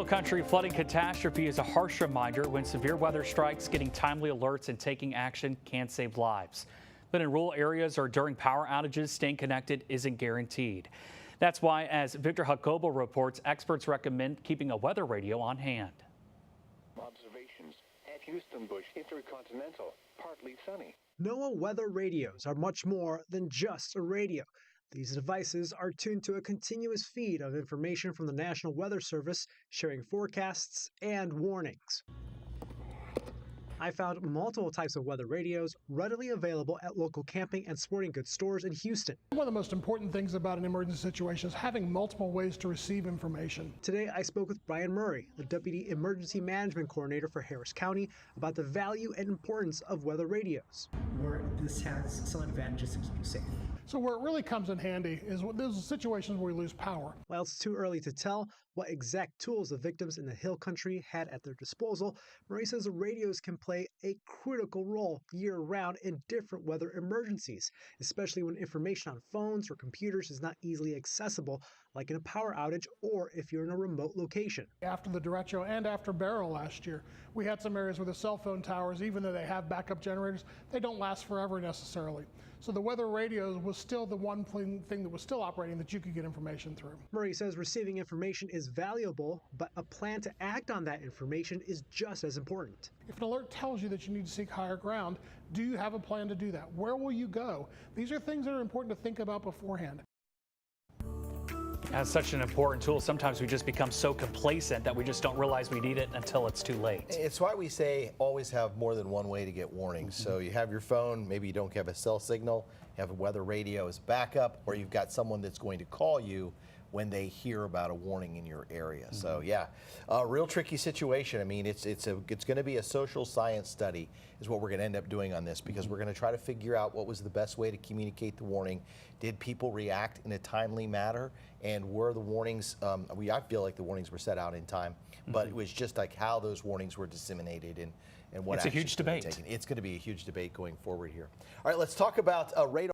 Hill Country flooding catastrophe is a harsh reminder when severe weather strikes, getting timely alerts and taking action can save lives. But in rural areas or during power outages, staying connected isn't guaranteed. That's why, as Victor Jacobo reports, experts recommend keeping a weather radio on hand. Observations at Houston Bush Intercontinental, partly sunny. NOAA weather radios are much more than just a radio. These devices are tuned to a continuous feed of information from the National Weather Service, sharing forecasts and warnings. I found multiple types of weather radios readily available at local camping and sporting goods stores in Houston. One of the most important things about an emergency situation is having multiple ways to receive information. Today, I spoke with Brian Murray, the Deputy Emergency Management Coordinator for Harris County, about the value and importance of weather radios. Where this has some advantages to keep you safe. So where it really comes in handy is those situations where we lose power. While it's too early to tell what exact tools the victims in the Hill Country had at their disposal, Murray says the radios can play a critical role year-round in different weather emergencies, especially when information on phones or computers is not easily accessible, like in a power outage or if you're in a remote location. After the derecho and after Beryl last year, we had some areas where the cell phone towers, even though they have backup generators, they don't last forever necessarily. So the weather radios was still the one thing that was still operating that you could get information through. Murray says receiving information is valuable, but a plan to act on that information is just as important. If an alert tells you that you need to seek higher ground, do you have a plan to do that? Where will you go? These are things that are important to think about beforehand. As such an important tool, sometimes we just become so complacent that we just don't realize we need it until it's too late. It's why we say always have more than one way to get warnings. So you have your phone, maybe you don't have a cell signal, you have a weather radio as backup, or you've got someone that's going to call you when they hear about a warning in your area. So yeah, a real tricky situation. I mean, it's going to be a social science study is what we're going to end up doing on this, because we're going to try to figure out what was the best way to communicate the warning. Did people react in a timely manner? And were the warnings, I feel like the warnings were set out in time, but it was just like how those warnings were disseminated and what It's a huge debate. taken. It's going to be a huge debate going forward here. All right, let's talk about radar.